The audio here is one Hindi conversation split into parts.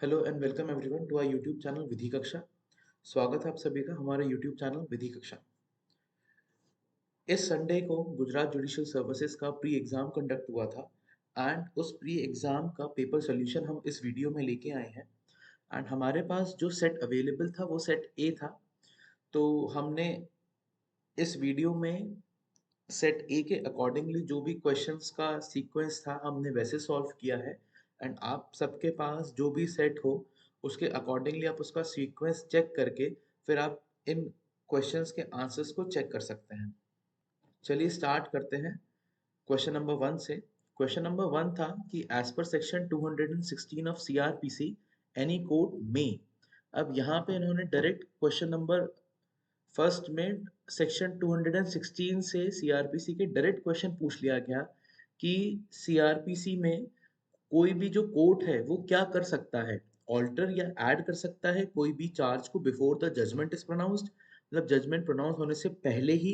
Hello and welcome everyone to our YouTube channel Vidhi Kaksha. स्वागत है आप सभी का हमारे यूट्यूब चैनल विधि कक्षा। इस संडे को गुजरात जुडिशियल सर्विसेज का प्री एग्जाम कंडक्ट हुआ था एंड उस प्री एग्जाम का पेपर सोल्यूशन हम इस वीडियो में लेके आए हैं। एंड हमारे पास जो सेट अवेलेबल था वो सेट ए था। तो हमने इस वीडियो में सेट ए के अकॉर्डिंगली जो भी क्वेश्चंस का सीक्वेंस था हमने वैसे सॉल्व किया है। एंड आप सबके पास जो भी सेट हो उसके अकॉर्डिंगली आप उसका सीक्वेंस चेक करके फिर आप इन क्वेश्चंस के आंसर्स को चेक कर सकते हैं। चलिए स्टार्ट करते हैं क्वेश्चन नंबर वन से। क्वेश्चन नंबर वन था कि as per section 216 of CrPC any court में। अब यहाँ पे इन्होंने डायरेक्ट क्वेश्चन नंबर फर्स्ट में सेक्शन 216 से सीआरपीसी के डायरेक्ट क्वेश्चन पूछ लिया गया कि सीआरपीसी में कोई भी जो कोर्ट है वो क्या कर सकता है, ऑल्टर या ऐड कर सकता है कोई भी चार्ज को before the judgment is pronounced. मतलब जजमेंट प्रोनाउंस होने से पहले ही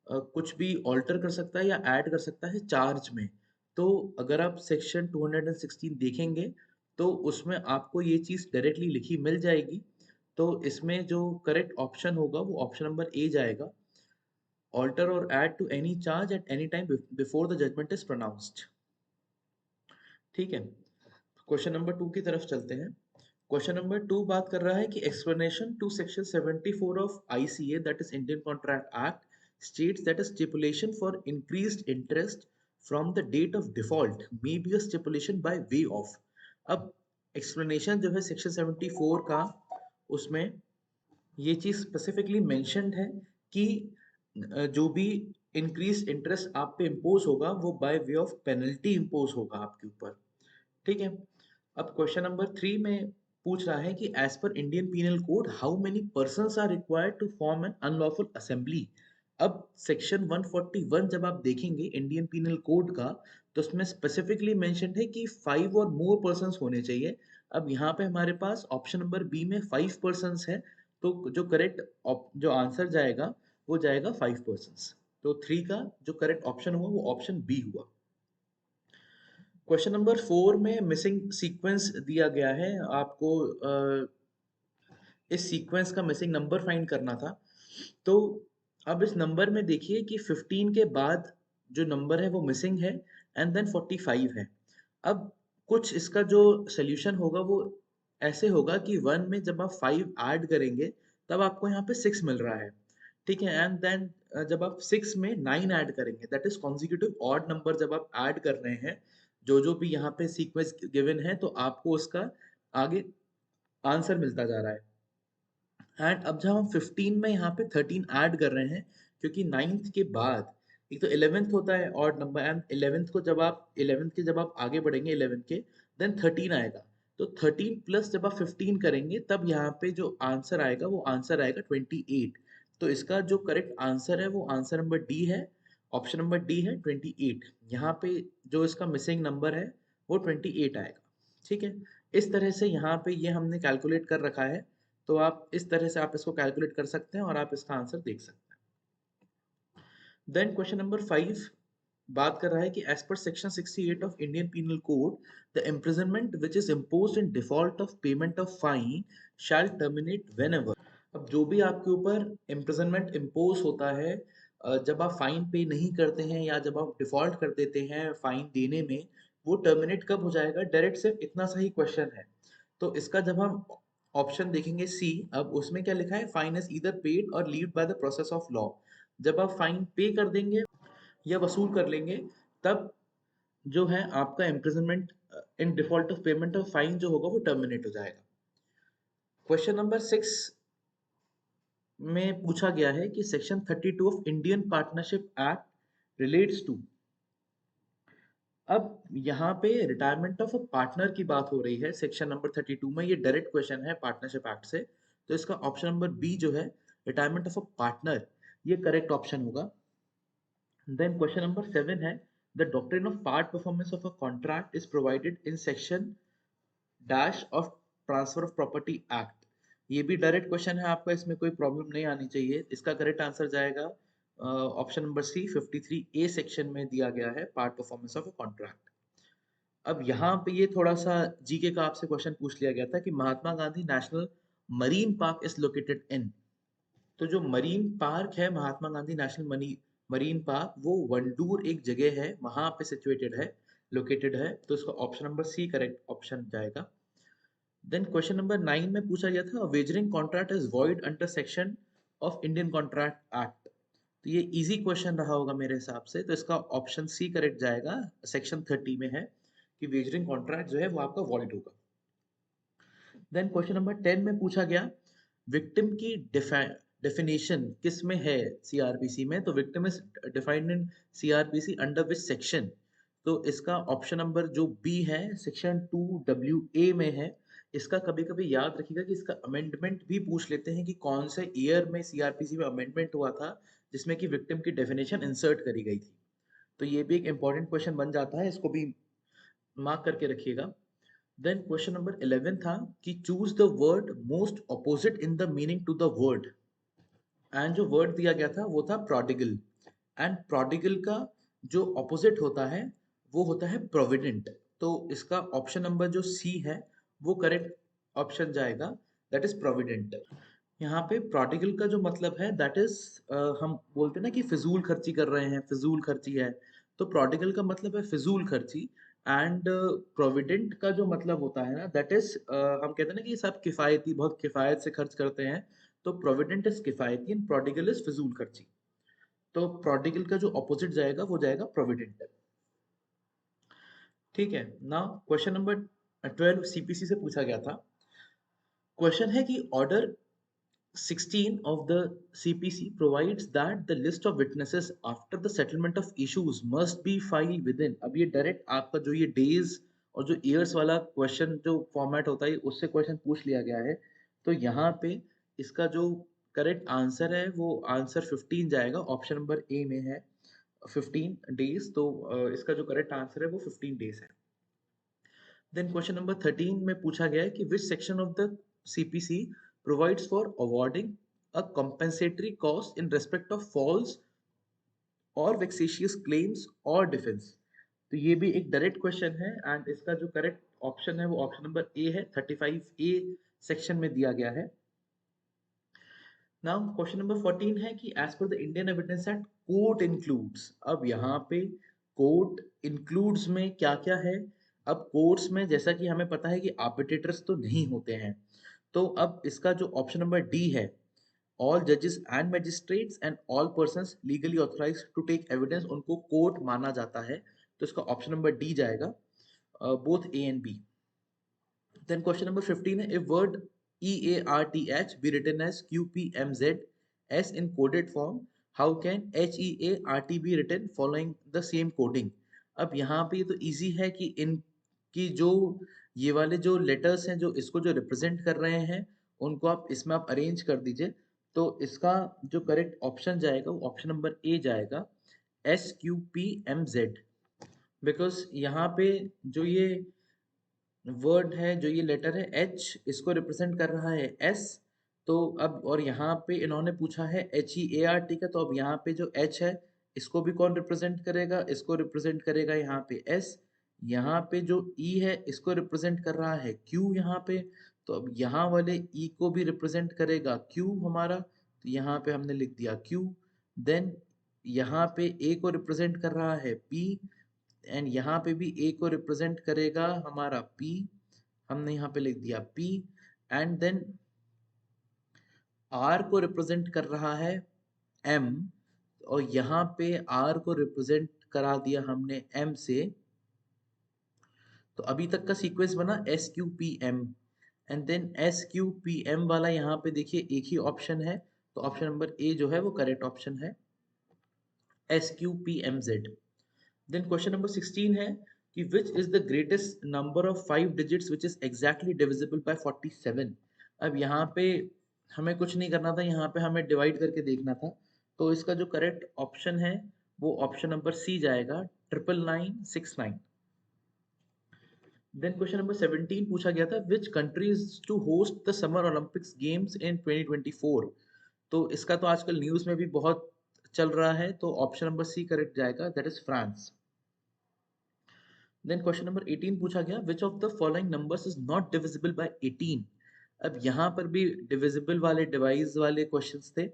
कुछ भी ऑल्टर कर सकता है या ऐड कर सकता है चार्ज में। तो अगर आप सेक्शन 216 देखेंगे तो उसमें आपको ये चीज़ डायरेक्टली लिखी मिल जाएगी। तो इसमें जो करेक्ट ऑप्शन होगा वो ऑप्शन नंबर ए जाएगा, ऑल्टर और add to any charge at any time before the judgment is pronounced. ठीक है, क्वेश्चन नंबर टू की तरफ चलते हैं। क्वेश्चन नंबर टू बात कर रहा है कि explanation to section 74 of ICA that is Indian Contract Act states that a stipulation for increased interest from the date of default may be a stipulation by way of। अब एक्सप्लेनेशन जो है सेक्शन 74 का, उसमें ये चीज स्पेसिफिकली मेंशन्ड है कि जो भी इंक्रीज इंटरेस्ट आप पे इम्पोज होगा वो by way of penalty impose होगा आपके ऊपर। ठीक है, अब क्वेश्चन नंबर थ्री में पूछ रहा है कि as per Indian Penal Code how many persons are required to form an unlawful assembly. अब सेक्शन 141 जब आप देखेंगे इंडियन पीनल कोड का तो उसमें स्पेसिफिकली मेंशन है कि 5 और मोर पर्सन्स होने चाहिए। अब यहाँ पे हमारे पास ऑप्शन नंबर बी में 5 पर्सन्स है, तो जो करेक्ट जो आंसर जाएगा वो जाएगा 5 पर्सन्स। तो थ्री का जो करेक्ट ऑप्शन हुआ वो ऑप्शन बी हुआ। क्वेश्चन नंबर फोर में मिसिंग सीक्वेंस दिया गया है आपको। इस सीक्वेंस का मिसिंग नंबर फाइंड करना था। तो अब इस नंबर में देखिए कि 15 के बाद जो नंबर है वो मिसिंग है एंड देन 45 है। अब कुछ इसका जो सोल्यूशन होगा वो ऐसे होगा कि वन में जब आप 5 ऐड करेंगे तब आपको यहाँ पे 6 मिल रहा है। ठीक है, एंड देन जब आप 6 में 9 ऐड करेंगे that is consecutive odd number जब आप ऐड कर रहे हैं जो भी यहाँ पे सीक्वेंस गिवन है तो आपको उसका आगे आंसर मिलता जा रहा है। एंड अब जब हम 15 में यहाँ पे 13 ऐड कर रहे हैं क्योंकि नाइन्थ के बाद एक तो 11th होता है ऑड नंबर एंड 11th को जब आप 11th के जब आप आगे बढ़ेंगे 11 के देन 13 आएगा। तो 13 प्लस जब आप 15 करेंगे तब यहाँ पे जो आंसर आएगा वो आंसर आएगा 28। तो इसका जो करेक्ट आंसर है वो आंसर नंबर डी है, ऑप्शन नंबर डी है 28। यहाँ पे जो इसका मिसिंग नंबर है वो 28 आएगा। ठीक है, इस तरह से यहाँ पे ये हमने कैलकुलेट कर रखा है। तो आप इस तरह से आप इसको कैलकुलेट कर सकते हैं और आप इसका आंसर देख सकते हैं। देन क्वेश्चन नंबर फाइव बात कर रहा है कि as per section 68 of Indian Penal Code the imprisonment which is imposed in default of payment of fine shall terminate whenever. अब जो भी आपके ऊपर इम्प्रिजनमेंट इम्पोज होता है जब आप फाइन पे नहीं करते हैं या जब आप डिफॉल्ट कर देते हैं फाइन देने में, वो टर्मिनेट कब हो जाएगा, डायरेक्ट सिर्फ इतना सा ही क्वेश्चन है। तो इसका जब हम ऑप्शन देखेंगे सी, अब उसमें क्या लिखा है, फाइन इज ईदर पेड और levied by the process of law. जब आप फाइन पे कर देंगे या वसूल कर लेंगे तब जो है आपका imprisonment in default of payment of fine जो होगा वो टर्मिनेट हो जाएगा। क्वेश्चन नंबर सिक्स में पूछा गया है कि section 32 of Indian Partnership Act relates to. अब यहाँ पे रिटायरमेंट ऑफ अ पार्टनर की बात हो रही है सेक्शन नंबर 32 में, ये डायरेक्ट क्वेश्चन है पार्टनरशिप एक्ट से। तो इसका ऑप्शन नंबर बी जो है रिटायरमेंट ऑफ अ पार्टनर, ये करेक्ट ऑप्शन होगा। देन क्वेश्चन नंबर सेवन है the doctrine of part performance of a contract is provided in section dash of transfer of property act. ये भी डायरेक्ट क्वेश्चन है आपका, इसमें कोई प्रॉब्लम नहीं आनी चाहिए। इसका करेक्ट आंसर जाएगा option number C 53 A section में दिया गया है part performance of a contract. अब यहाँ पे ये थोड़ा-सा जीके का आपसे क्वेश्चन पूछ लिया गया था कि Mahatma Gandhi national marine park is located in. तो जो मरीन पार्क है Mahatma Gandhi national marine park वो वंडूर एक जगह है, वहाँ पे सिचुएटेड है, लोकेटेड है। तो इसका option number C correct option जाएगा। देन क्वेश्चन नंबर 9 में पूछा गया था wagering contract is void under section of Indian Contract Act. तो ये इजी क्वेश्चन रहा होगा मेरे हिसाब से, तो इसका ऑप्शन सी करेक्ट जाएगा। सेक्शन 30 में है कि वेजरिंग कॉन्ट्रैक्ट जो है वो आपका वॉइड होगा। देन क्वेश्चन नंबर 10 में पूछा गया विक्टिम की डेफिनेशन किस में है सीआरपीसी में। तो victim is defined in CrPC under which section. तो इसका ऑप्शन नंबर जो बी है सेक्शन 2WA में है। इसका कभी कभी याद रखिएगा कि इसका अमेंडमेंट भी पूछ लेते हैं कि कौन से ईयर में सीआरपीसी में अमेंडमेंट हुआ था जिसमें कि विक्टिम की डेफिनेशन इंसर्ट करी गई थी। तो ये भी एक इंपॉर्टेंट क्वेश्चन बन जाता है, इसको भी मार्क करके रखिएगा। देन क्वेश्चन नंबर 11 था कि choose the word most opposite in the meaning to the word. And जो वर्ड दिया गया था वो था प्रोडिगल। एंड प्रोडिगल का जो ऑपोजिट होता है वो होता है प्रोविडेंट। तो इसका ऑप्शन नंबर जो सी है वो करेक्ट ऑप्शन जाएगा, दैट इज प्रोविडेंट। यहाँ पे प्रोडिगल का जो मतलब है दैट इज, हम बोलते हैं ना कि फिजूल खर्ची कर रहे हैं, फिजूल खर्ची है। तो प्रोडिगल का मतलब है फिजूल खर्ची। एंड प्रोविडेंट का जो मतलब होता है ना दैट इज, हम कहते हैं ना कि सब किफायती, बहुत किफायत से खर्च करते हैं। तो प्रोविडेंट इज किफायती एंड प्रोडिगल इज फिजूल खर्ची। तो प्रोडिगल का जो ऑपोजिट जाएगा वो जाएगा प्रोविडेंट। ठीक है। नाउ क्वेश्चन नंबर 12 सीपीसी से पूछा गया था। क्वेश्चन है कि order 16 of the CPC provides that the list of witnesses after the settlement of issues must be filed within। अब ये डायरेक्ट आपका जो ये डेज और जो ईयर्स वाला क्वेश्चन जो फॉर्मेट होता है उससे क्वेश्चन पूछ लिया गया है। तो यहाँ पे इसका जो करेक्ट आंसर है वो आंसर 15 जाएगा, ऑप्शन नंबर ए में है 15 डेज। तो इसका जो करेक्ट आंसर है वो 15 डेज है। देन क्वेश्चन नंबर 13 में पूछा गया है कि विच section of the CPC provides for awarding a compensatory cost in respect of false or vexatious claims or defense। तो ये भी एक डायरेक्ट क्वेश्चन है एंड इसका जो करेक्ट ऑप्शन है वो ऑप्शन नंबर ए है, 35A सेक्शन में दिया गया है। नाउ क्वेश्चन नंबर 14 है कि as per the Indian evidence Act court includes. अब यहाँ पे कोर्ट इंक्लूड्स में क्या क्या है। अब कोर्ट्स में जैसा कि हमें पता है कि आर्बिट्रेटर्स तो नहीं होते हैं। तो अब इसका जो ऑप्शन नंबर डी है all judges and magistrates and all persons legally authorized to take evidence उनको कोर्ट माना जाता है। तो इसका ऑप्शन नंबर डी जाएगा, both A and B. Then question number 15 है if word EARTH be written as QPMZ in coded form, how can HEART be written following the same coding। अब यहाँ पे ये तो इजी है कि इनकी जो ये वाले जो लेटर्स हैं जो इसको जो रिप्रेजेंट कर रहे हैं उनको आप इसमें आप अरेंज कर दीजिए। तो इसका जो करेक्ट ऑप्शन जाएगा वो ऑप्शन नंबर ए जाएगा, SQPMZ। बिकॉज यहाँ पे जो ये वर्ड है, जो ये लेटर है एच, इसको रिप्रेजेंट कर रहा है एस। तो अब और यहाँ पे इन्होंने पूछा है HEART का, तो अब यहाँ पे जो एच है इसको भी कौन रिप्रेजेंट करेगा, इसको रिप्रेजेंट करेगा यहाँ पे एस। यहाँ पे जो ई है इसको रिप्रेजेंट कर रहा है क्यू यहाँ पे। तो अब यहाँ वाले ई को भी रिप्रेजेंट करेगा क्यू हमारा, तो यहाँ पे हमने लिख दिया क्यू। देन यहाँ पे ए को रिप्रेजेंट कर रहा है पी एंड यहाँ पे भी ए को रिप्रेजेंट करेगा हमारा P, हमने यहाँ पे लिख दिया P। एंड देन R को रिप्रेजेंट कर रहा है M, और यहाँ पे R को रिप्रेजेंट करा दिया हमने M से। तो अभी तक का सीक्वेंस बना SQPM एंड देन SQPM वाला यहाँ पे देखिए एक ही ऑप्शन है। तो ऑप्शन नंबर ए जो है वो करेक्ट ऑप्शन है, SQPMZ। Then question number 16 है कि which is the greatest number of 5 digits which is exactly divisible by 47। अब यहाँ पे हमें कुछ नहीं करना था, यहाँ पे हमें डिवाइड करके देखना था। तो इसका जो करेक्ट ऑप्शन है वो ऑप्शन नंबर सी जाएगा, 99969। देन क्वेश्चन नंबर 17 पूछा गया था which country is to host the summer olympics games in 2024। तो इसका तो आजकल न्यूज़ में भी बहुत चल रहा है, तो ऑप्शन नंबर सी करेक्ट जाएगा, that is France. Then question number 18 पूछा गया which of the following numbers is not divisible by 18। अब यहाँ पर भी डिविजिबल वाले डिवाइस वाले क्वेश्चंस थे,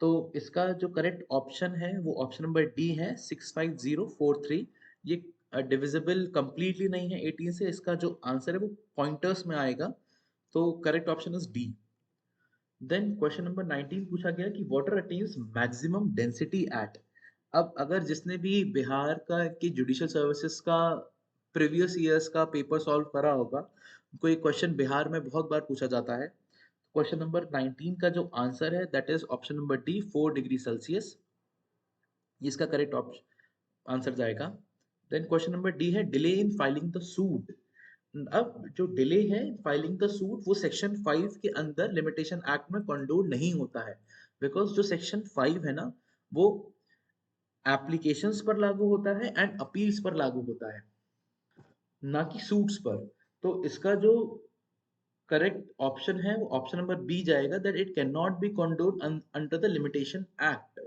तो इसका जो करेक्ट ऑप्शन है वो ऑप्शन नंबर डी है 65043। ये डिविजिबल कंप्लीटली नहीं है 18 से, इसका जो आंसर है वो पॉइंटर्स में आएगा, तो correct option is D. Then question number 19 पूछा गया कि water attains maximum density at. अब अगर जिसने भी बिहार का की जुडिशियल सर्विसेज का प्रीवियस ईयर्स का पेपर सॉल्व करा होगा, उनको ये क्वेश्चन बिहार में बहुत बार पूछा जाता है। क्वेश्चन नंबर 19 का जो आंसर है that is option number D 4 degree Celsius, इसका करेक्ट ऑप्शन आंसर जाएगा। देन क्वेश्चन नंबर डी है delay in filing the suit. अब जो डिले है फाइलिंग द सूट वो सेक्शन 5 के अंदर लिमिटेशन एक्ट में कंडोन नहीं होता है, बिकॉज जो सेक्शन 5 है ना वो एप्लीकेशंस पर लागू होता है एंड अपील्स पर लागू होता है, ना कि सूट्स पर। तो इसका जो करेक्ट ऑप्शन है वो ऑप्शन नंबर बी जाएगा, that it can not B condone under the limitation act.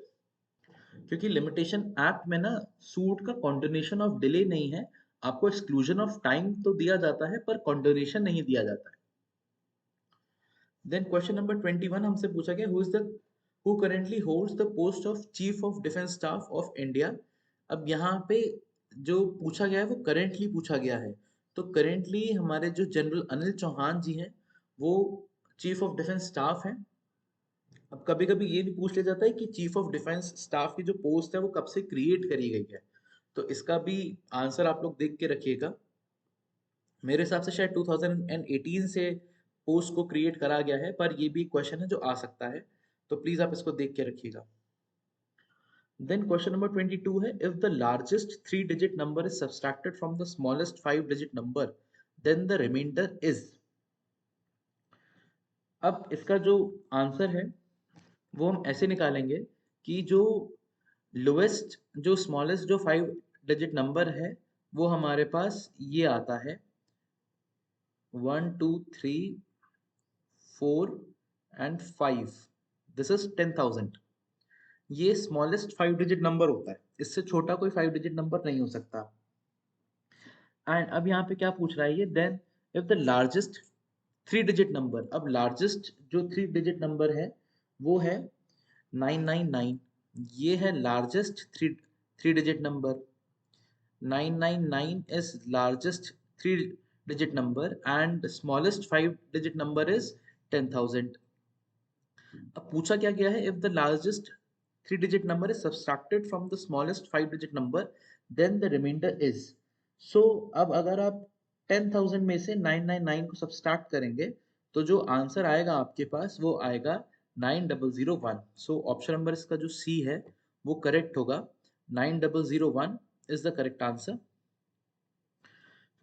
क्योंकि लिमिटेशन एक्ट में ना सूट का कॉन्डोनेशन ऑफ डिले नहीं है, आपको एक्सक्लूजन ऑफ टाइम तो दिया जाता है पर कॉन्डोनेशन नहीं दिया जाता है। देन क्वेश्चन नंबर 21 हमसे पूछा गया who currently holds the post of chief of defence staff of India. अब यहाँ पे जो पूछा गया है वो करेंटली पूछा गया है, तो करेंटली हमारे जो जनरल अनिल चौहान जी हैं वो चीफ ऑफ डिफेंस स्टाफ हैं। अब कभी कभी ये भी पूछ लिया जाता है कि चीफ ऑफ डिफेंस स्टाफ की जो पोस्ट है वो कब से क्रिएट करी गई है, तो इसका भी आंसर आप लोग देख के रखिएगा। मेरे हिसाब से शायद 2018 से पोस्ट को क्रिएट करा गया है, पर ये भी क्वेश्चन है जो आ सकता है, तो प्लीज आप इसको देख के रखिएगा। देन क्वेश्चन नंबर 22 है if the largest 3 digit number is subtracted from the smallest 5 digit number then the reminder is. अब इसका जो आंसर है वो हम ऐसे निकालेंगे कि जो लोएस्ट जो स्मॉलेस्ट जो 5 डिजिट नंबर है वो हमारे पास ये आता है 1 2 3 4 एंड 5, दिस इज 10,000। ये स्मॉलेस्ट 5 डिजिट नंबर होता है, इससे छोटा कोई 5 डिजिट नंबर नहीं हो सकता। एंड अब यहाँ पे क्या पूछ रहा है ये, then if the largest 3 digit number, अब लार्जेस्ट जो 3 डिजिट नंबर है वो है 999। ये है largest three digit number. 999 is largest 3 digit number and smallest 5 digit number is 10,000। अब पूछा क्या गया है if the largest 3 digit number is subtracted from the smallest 5 digit number then the reminder is. So अब अगर आप 10,000 में से 999 को सब्सट्रैक्ट करेंगे तो जो आंसर आएगा आपके पास वो आएगा 9001। सो ऑप्शन नंबर इसका जो सी है वो करेक्ट होगा, 9001 is the correct answer.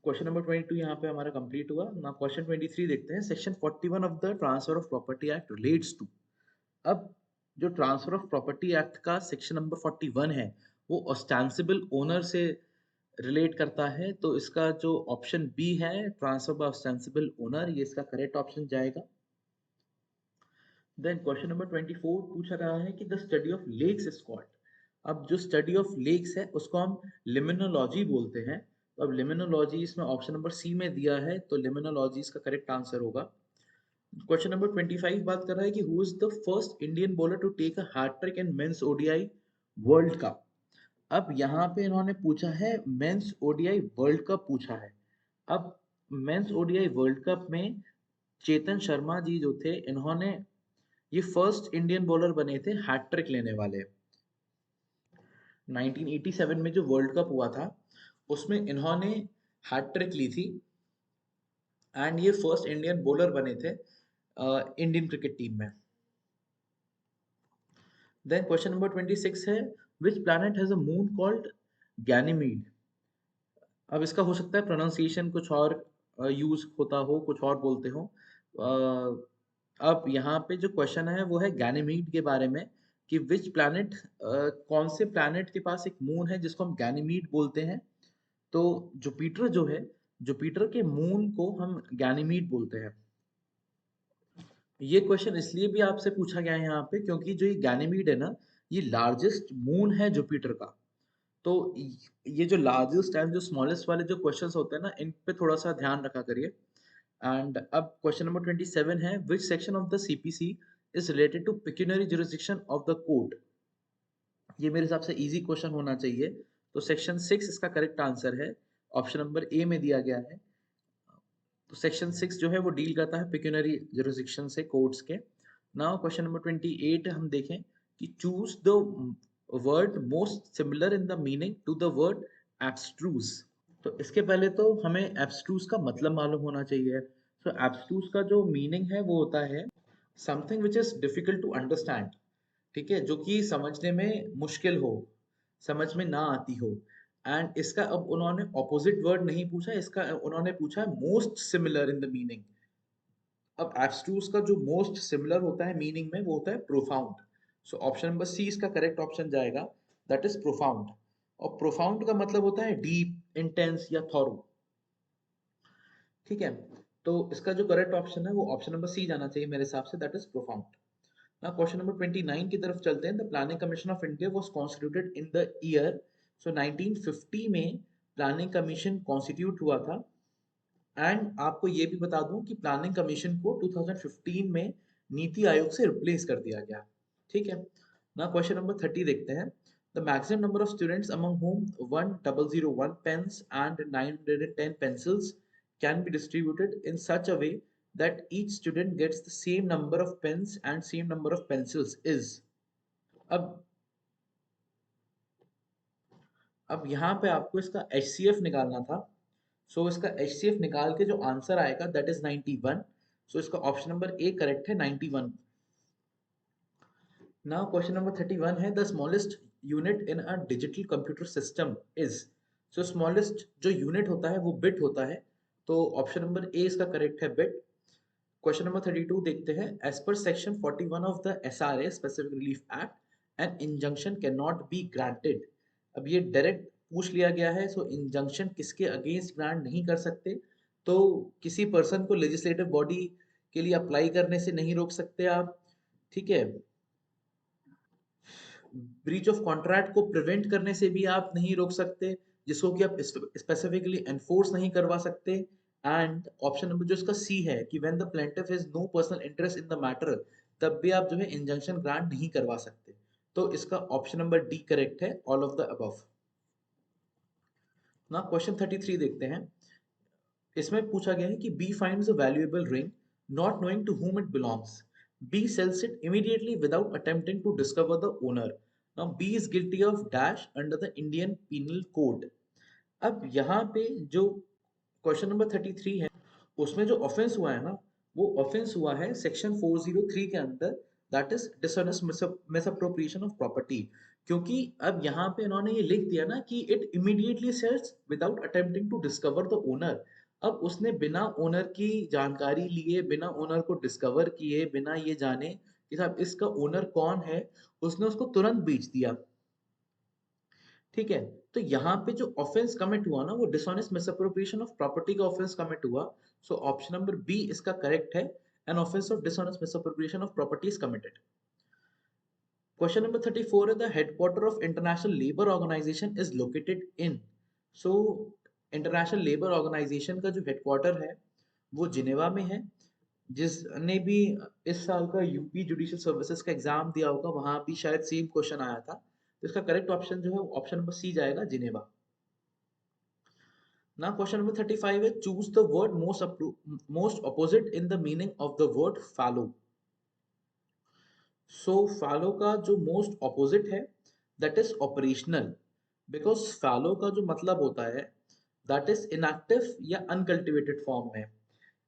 Question number 22 यहाँ पे हमारा कंप्लीट हुआ ना। क्वेश्चन 23 देखते हैं, section 41 of the transfer of property act relates to. अब जो ट्रांसफर ऑफ प्रॉपर्टी एक्ट का सेक्शन नंबर 41 है वो ऑस्टेंसिबल ओनर से रिलेट करता है, तो इसका जो ऑप्शन बी है ट्रांसफर बाय ऑस्टेंसिबल ओनर, ये इसका करेक्ट ऑप्शन जाएगा। देन क्वेश्चन नंबर 24 पूछा रहा है कि the study of lakes is called. अब जो स्टडी ऑफ लेक्स है उसको हम लिमिनोलॉजी बोलते हैं, तो अब लिमिनोलॉजी इसमें ऑप्शन नंबर सी में दिया है, तो लिमिनोलॉजी इसका करेक्ट आंसर होगा। क्वेश्चन नंबर 25 बात कर रहा है कि who is the first Indian bowler to take a hat trick in men's ODI world cup. अब यहाँ पे इन्होंने पूछा है मेंस ओडीआई वर्ल्ड कप पूछा है। अब मेंस ओडीआई वर्ल्ड कप में चेतन शर्मा जी जो थे इन्होंने ये फर्स्ट इंडियन बॉलर बने थे हैट्रिक लेने वाले। 1987 में जो वर्ल्ड कप हुआ था उसमें इन्होंने हैट्रिक ली थी एंड ये फर्स्ट इंडियन बॉलर बने थे इंडियन क्रिकेट टीम में। देन क्वेश्चन नंबर 26 है which planet has a moon called Ganymede. अब इसका हो सकता है प्रोनाउंसिएशन कुछ और यूज होता हो, कुछ और बोलते हो। अब यहाँ पे जो क्वेश्चन है वो है गैनीमीड के बारे में कि विच प्लैनेट, कौन से प्लैनेट के पास एक मून है जिसको हम गैनीमीड बोलते हैं। तो जुपिटर जो है, जुपिटर के मून को हम गैनीमीड बोलते हैं। ये क्वेश्चन इसलिए भी आपसे पूछा गया है यहाँ पे क्योंकि जो ये गैनीमीड है ना ये लार्जेस्ट मून है जुपिटर का। तो ये जो लार्जेस्ट एंड जो स्मॉलेस्ट वाले जो क्वेश्चंस होते हैं ना, इन पे थोड़ा सा ध्यान रखा करिए। एंड अब क्वेश्चन नंबर 27 है, which section of the CPC is related to pecuniary jurisdiction of the court. ये मेरे हिसाब से इजी क्वेश्चन होना चाहिए। तो सेक्शन 6 इसका करेक्ट आंसर है, ऑप्शन नंबर ए में दिया गया है। तो सेक्शन 6 जो है वो डील करता है पेक्यूनियरी जुरिसडिक्शन से कोर्ट्स के। नाउ क्वेश्चन नंबर 28 हम देखें कि choose the word most similar in the meaning to the word abstruse. तो इसके पहले तो हमें एब्स्ट्रूज का मतलब मालूम होना चाहिए। तो एब्स्ट्रूज का जो मीनिंग है वो होता है something which is difficult to understand. ठीक है, जो कि समझने में मुश्किल हो, समझ में ना आती हो। एंड इसका अब उन्होंने ऑपोजिट वर्ड नहीं पूछा, इसका उन्होंने पूछा है most similar in the meaning. अब एब्स्ट्रूज का जो मोस्ट सिमिलर होता है मीनिंग में वो होता है profound. So option number C इसका करेक्ट ऑप्शन जाएगा, दैट इज प्रोफाउंड। और प्रोफाउंड का मतलब होता है डीप, इंटेंस या थॉरो। ठीक है, तो इसका जो करेक्ट ऑप्शन है वो ऑप्शन नंबर सी जाना चाहिए मेरे हिसाब से, that is profound. Now question number 29 की तरफ चलते हैं। The planning commission of India was constituted in the year, so 1950 में प्लानिंग कमीशन कॉन्स्टिट्यूट हुआ था। एंड आपको ये भी बता दूं कि प्लानिंग कमीशन को 2015 में नीति आयोग से रिप्लेस कर दिया गया। ठीक है, ना क्वेश्चन नंबर 30 देखते हैं। The maximum number of students among whom 1001 pens and 910 pencils can be distributed in such a way that each student gets the same number of pens and same number of pencils is। अब अब यहाँ पे आपको इसका HCF निकालना था। सो इसका HCF निकाल के जो आंसर आएगा दैट इज 91। सो इसका ऑप्शन नंबर ए करेक्ट है, 91। नाउ क्वेश्चन नंबर 31 है, the smallest unit in a digital computer system is. So smallest जो यूनिट होता है वो बिट होता है। तो ऑप्शन नंबर ए इसका करेक्ट है, बिट। क्वेश्चन नंबर 32 देखते हैं। As per section 41 of the SRA specific relief act an injunction can not be granted. अब ये डायरेक्ट पूछ लिया गया है, सो इंजंक्शन किसके अगेंस्ट ग्रांट नहीं कर सकते। तो किसी पर्सन को लेजिस्लेटिव बॉडी के लिए अप्लाई करने से नहीं रोक सकते आप। ठीक है, ब्रीच ऑफ कॉन्ट्रैक्ट को प्रिवेंट करने से भी आप नहीं रोक सकते, जिसको कि आप स्पेसिफिकली एनफोर्स नहीं करवा सकते। एंड ऑप्शन नंबर जो इसका सी है कि when the plaintiff has no personal interest in the matter, तब भी आप जो है इंजंक्शन ग्रांट नहीं करवा सकते। तो इसका ऑप्शन नंबर डी करेक्ट है, ऑल ऑफ द अबव। ना क्वेश्चन 33 देखते हैं। इसमें पूछा गया है कि B finds a valuable ring not knowing to whom it belongs. B sells it immediately without attempting to discover the owner. Now B is guilty of dash under the Indian Penal Code. अब यहाँ पे जो क्वेश्चन नंबर 33 है उसमें जो ऑफेंस हुआ है ना, वो ऑफेंस हुआ है सेक्शन 403 के अंदर, that is dishonest misappropriation of property. क्योंकि अब यहाँ पे इन्होंने ये लिख दिया ना कि it immediately sells without attempting to discover the owner. अब उसने बिना ओनर की जानकारी लिए, बिना ओनर को डिस्कवर किए, बिना ये जाने कि साहब इसका ओनर कौन है, उसने उसको तुरंत बेच दिया। ठीक है, तो यहाँ पे जो ऑफेंस कमिट हुआ ना वो डिसऑनेस्ट मिसअप्रोप्रिएशन ऑफ प्रॉपर्टी का ऑफेंस कमिट हुआ। सो ऑप्शन नंबर बी इसका करेक्ट है, an offence of dishonest misappropriation of property is committed. Question number 34 है, the headquarter of international labour organisation is located in. So international labour organisation का जो हेडक्वार्टर है वो जिनेवा में है। जिसने भी इस साल का यूपी जुडिशियल सर्विसेज का एग्जाम दिया होगा वहां भी शायद सेम क्वेश्चन आया था। तो इसका करेक्ट ऑप्शन जो है ऑप्शन नंबर सी जाएगा, जिनेवा। Now question number 35 है, choose the word most opposite in the meaning of the word follow. So follow का जो most opposite है that is operational, because follow का जो मतलब होता है that is inactive या uncultivated form में,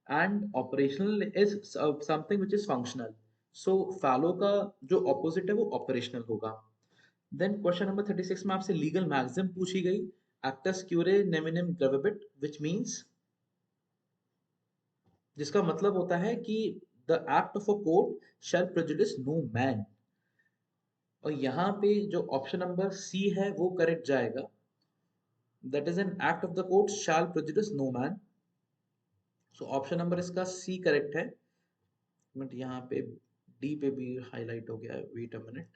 and operational is something which is functional. So follow का जो opposite है वो operational होगा। Then question number 36 में आपसे legal maxim पूछी गई, actus curiae neminem gravabit, which means, जिसका मतलब होता है कि the act of a court shall prejudice no man. और यहाँ पे जो ऑप्शन नंबर सी है वो करेक्ट जाएगा, that is an act of the court shall prejudice no man. So option number इसका सी करेक्ट है। बट यहाँ पे डी पे भी हाईलाइट हो गया है, वेट अ मिनट।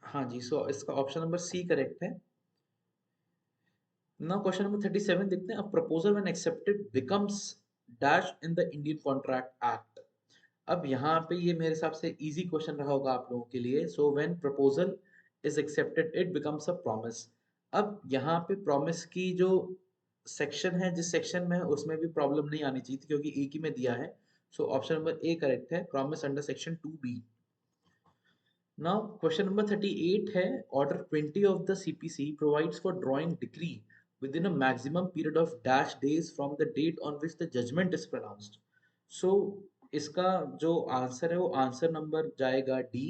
हाँ जी, सो इसका ऑप्शन नंबर सी करेक्ट है। नाउ क्वेश्चन नंबर 37 देखते हैं, a proposal when accepted becomes dash in the Indian Contract act. अब यहाँ पे ये मेरे हिसाब से इजी क्वेश्चन रहा होगा आप लोगों के लिए। So when proposal is accepted it becomes a promise. अब यहाँ पे प्रॉमिस की जो सेक्शन है, जिस सेक्शन में है उसमें भी प्रॉब्लम नहीं आनी चाहिए थी क्योंकि एक ही में दिया है। So option number A correct है, promise under section 2B। Now question number 38 है, order 20 of the CPC provides for drawing decree within a maximum period of dash days from the date on which the judgment is pronounced. So इसका जो आंसर है वो आंसर नंबर जाएगा डी,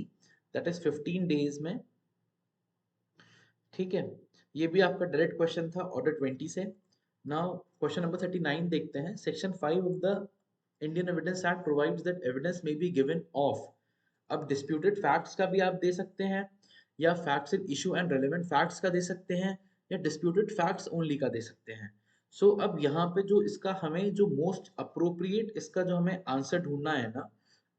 दैट इज 15 डेज में। ठीक है, ये भी आपका डायरेक्ट क्वेश्चन था ऑर्डर 20 से। नाउ क्वेश्चन नंबर 39 देखते हैं, section 5 of the Indian evidence act provides that evidence may be given of. अब डिस्प्यूटेड फैक्ट्स का भी आप दे सकते हैं, या facts in issue and relevant facts का दे सकते हैं, या डिस्प्यूटेड फैक्ट्स ओनली का दे सकते हैं। सो अब यहाँ पे जो इसका हमें जो मोस्ट अप्रोप्रिएट इसका जो हमें आंसर ढूंढना है ना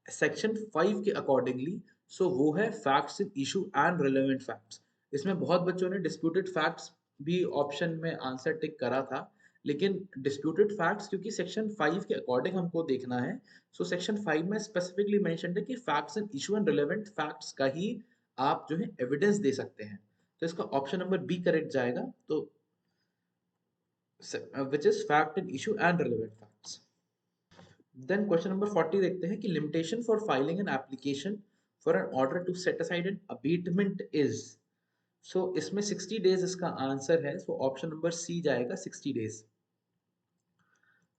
सेक्शन 5 के अकॉर्डिंगली, सो वो है facts in issue and relevant facts. इसमें बहुत बच्चों ने डिस्प्यूटेड फैक्ट्स भी ऑप्शन में आंसर टिक करा था, लेकिन डिस्प्यूटेड फैक्ट्स क्योंकि सेक्शन 5 के अकॉर्डिंग हमको देखना है। सो सेक्शन 5 में स्पेसिफिकली मेंशन्ड है कि facts and issue and relevant facts का ही आप जो है एविडेंस दे सकते हैं। तो इसका ऑप्शन नंबर बी करेक्ट जाएगा, तो which is fact and issue and relevant facts. Then question number 40 देखते हैं कि limitation for filing an application for an order to set aside an abatement is. So इसमें 60 डेज इसका आंसर है, सो ऑप्शन नंबर सी जाएगा 60 days.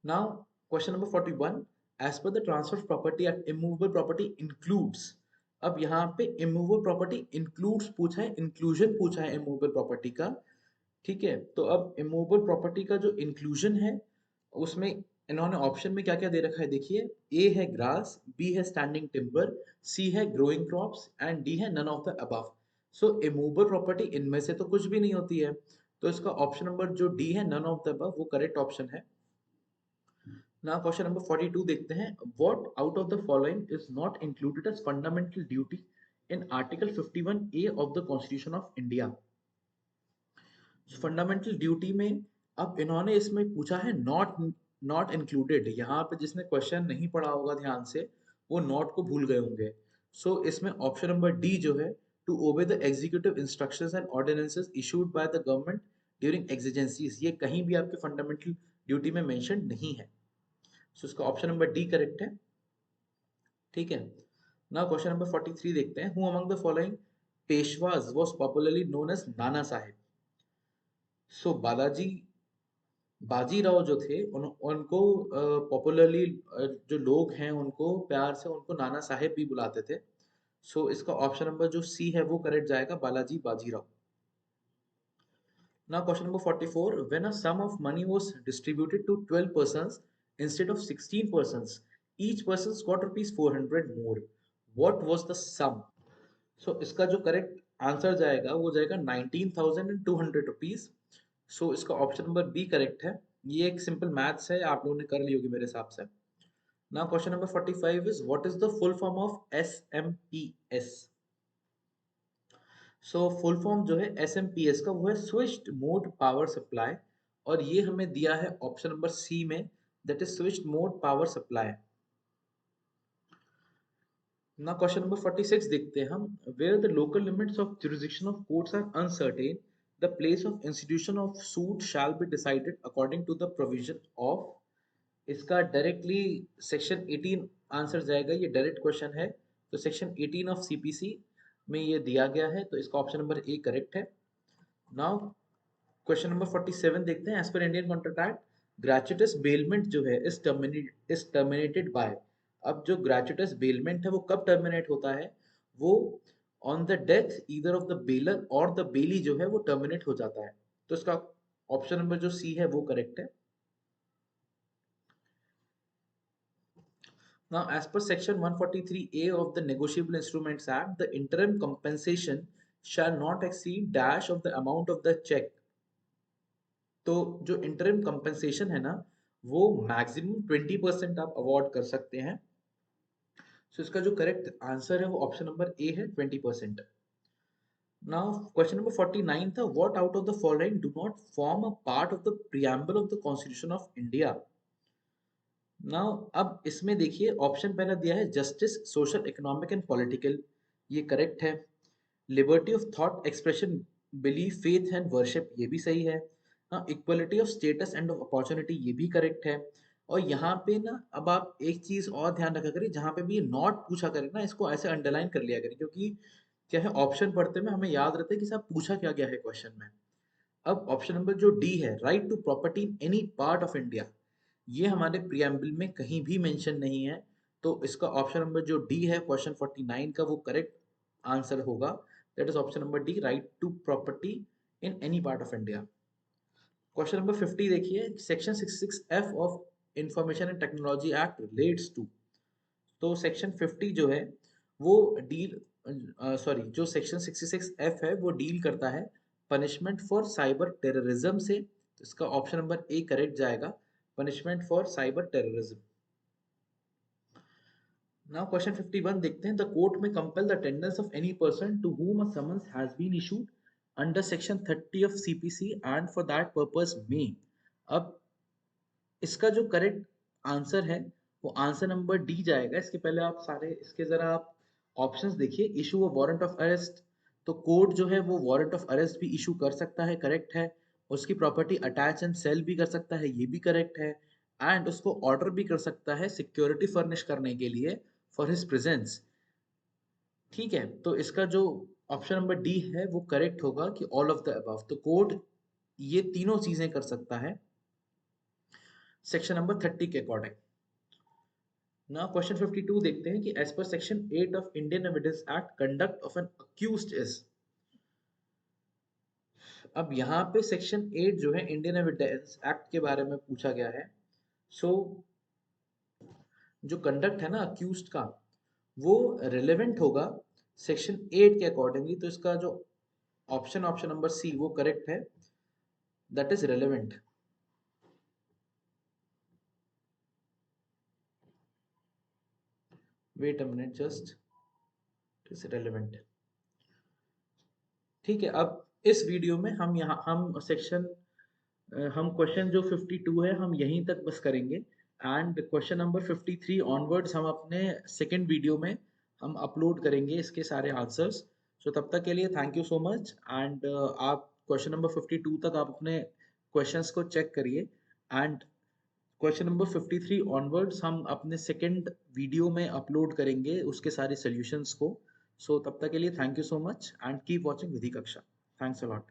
Now, question number 41. As per the Transfer of Property Act, immovable property includes. अब यहाँ पे immovable property includes पूछा है, inclusion पूछा है immovable property का। ठीक है, तो अब immovable property का जो inclusion है उसमें इन्होंने ऑप्शन में क्या क्या दे रखा है देखिए। ए है ग्रास, बी है स्टैंडिंग टिम्बर, सी है ग्रोइंग क्रॉप्स एंड डी है none of the above. So immovable property इनमें से तो कुछ भी नहीं होती है, तो इसका ऑप्शन नंबर जो डी है नन ऑफ द अबव वो करेक्ट ऑप्शन है। Now question number 42 देखते हैं, what out of the following is not included as fundamental duty in article 51A of the constitution of India। Fundamental duty में अब इन्होंने इसमें पूछा है नॉट नॉट इंक्लूडेड। यहाँ पे जिसने क्वेश्चन नहीं पढ़ा होगा ध्यान से वो नॉट को भूल गए होंगे। सो इसमें ऑप्शन नंबर डी जो है, to obey the executive instructions and ordinances issued by the government during exigencies, ये कहीं भी आपके फंडामेंटल ड्यूटी में मेंशन नहीं है। सो इसका ऑप्शन नंबर डी करेक्ट है। ठीक है, नाउ क्वेश्चन नंबर 43 देखते हैं, who among the following Peshwas was popularly known as Nana Saheb. सो बालाजी बाजीराव जो थे उनको पॉपुलरली जो लोग हैं उनको प्यार से उनको नाना साहेब भी बुलाते थे। सो इसका ऑप्शन नंबर जो सी है वो करेक्ट जाएगा, Balaji Bajirao. Now question number 44. When a sum of money was distributed to 12 persons instead of 16 persons, each person got rupees 400 more. What was the sum? So इसका जो करेक्ट आंसर जाएगा वो जाएगा 19,200 रुपीज। सो इसका ऑप्शन नंबर बी करेक्ट है। ये एक सिंपल मैथ्स है, आप लोगों ने कर ली होगी मेरे हिसाब से। Now question number 45 is what is the full form of SMPS. So full form जो है एसएमपीएस का वो है स्विच्ड मोड पावर सप्लाई, और ये हमें दिया है ऑप्शन नंबर सी में, that is switched mode power supply. ना क्वेश्चन नंबर 46 देखते हैं हम, where the local limits of jurisdiction of courts are uncertain the place of institution of suit shall be decided according to the provision of. इसका डायरेक्टली सेक्शन 18 आंसर जाएगा, ये डायरेक्ट क्वेश्चन है। तो सेक्शन 18 ऑफ सीपीसी में ये दिया गया है, तो इसका ऑप्शन नंबर ए करेक्ट है। नाउ क्वेश्चन नंबर 47 देखते हैं, as per Indian contract ग्रेचुटस bailment जो है इज टर्मिनेटेड बाय। अब जो ग्रेचुटस बेलमेंट है वो कब टर्मिनेट होता है, वो on the death either of the baler और द बेली जो है वो टर्मिनेट हो जाता है। तो इसका ऑप्शन नंबर जो सी है वो करेक्ट है। Now, as per section 143A of the Negotiable Instruments Act, the interim compensation shall not exceed dash of the amount of the check। तो जो इंटरिम कंपनसेशन है ना वो मैक्सिमम 20% आप अवॉर्ड कर सकते हैं। सो इसका जो करेक्ट आंसर है वो ऑप्शन नंबर ए है, 20%। नाउ क्वेश्चन नंबर 49 था, what out of the following do not form a part of the preamble of the constitution of India. Now अब इसमें देखिए ऑप्शन पहला दिया है justice, social, economic and political, ये करेक्ट है। Liberty of thought expression, belief, faith and worship, ये भी सही है। हाँ, equality of status end of opportunity, ये भी करेक्ट है। और यहाँ पे ना अब आप एक चीज और ध्यान रखा करिए, जहाँ पे भी ये नॉट पूछा करे ना, इसको ऐसे अंडरलाइन कर लिया करिए, क्योंकि क्या है, ऑप्शन पढ़ते में हमें याद रहता है कि साहब पूछा क्या गया है क्वेश्चन में। अब ऑप्शन नंबर जो डी है, right to property in any part of India, ये हमारे प्रियम्बल में कहीं भी मेंशन नहीं है। तो इसका ऑप्शन नंबर जो डी है क्वेश्चन 49 का, वो करेक्ट आंसर होगा। That is option number D, right to property in any part of India. Question number 50 देखिए, section 66F of information and technology act relates to. तो सेक्शन 50 जो है वो डील, सॉरी, जो सेक्शन 66F है वो डील करता है पनिशमेंट फॉर साइबर टेररिज्म से। तो इसका ऑप्शन नंबर ए करेक्ट जाएगा, punishment for cyber terrorism. Now question 51 देखते हैं, the court may compel the attendance of any person to whom a summons has been issued under section 30 of CPC and for that purpose may। अब इसका जो करेक्ट आंसर है वो आंसर नंबर डी जाएगा। इसके पहले आप सारे इसके जरा आप ऑप्शंस देखिए। Issue a warrant of arrest, तो कोर्ट जो है वो वारंट ऑफ अरेस्ट भी इशू कर सकता है, करेक्ट है। उसकी प्रॉपर्टी अटैच एंड सेल भी कर सकता है, ये भी करेक्ट है। एंड उसको ऑर्डर भी कर सकता है सिक्योरिटी फर्निश करने के लिए फॉर हिज प्रेजेंस। ठीक है, तो इसका जो ऑप्शन नंबर डी है वो करेक्ट होगा कि ऑल ऑफ द अबव। तो कोर्ट ये तीनों चीजें कर सकता है सेक्शन नंबर 30 के अकॉर्डिंग। नाउ क्वेश्चन 52 देखते हैं कि as per section 8 of Indian evidence act conduct of an accused is. अब यहाँ पे सेक्शन 8 जो है इंडियन एविडेंस एक्ट के बारे में पूछा गया है। सो जो कंडक्ट है ना अक्यूज्ड का, वो रिलेवेंट होगा सेक्शन 8 के अकॉर्डिंगली। तो इसका जो ऑप्शन ऑप्शन नंबर सी वो करेक्ट है, that is relevant. Wait a minute just, is relevant. ठीक है, अब इस वीडियो में हम यहाँ हम सेक्शन हम क्वेश्चन जो 52 है हम यहीं तक बस करेंगे। एंड क्वेश्चन नंबर 53 ऑनवर्ड्स हम अपने सेकेंड वीडियो में हम अपलोड करेंगे इसके सारे आंसर्स। सो तब तक के लिए thank you so much. And आप क्वेश्चन नंबर 52 तक आप अपने क्वेश्चंस को चेक करिए। एंड क्वेश्चन नंबर 53 ऑनवर्ड्स हम अपने सेकेंड वीडियो में अपलोड करेंगे उसके सारे सॉल्यूशंस को। सो तब तक के लिए thank you so much and keep watching Vidhi Kaksha. Thanks a lot.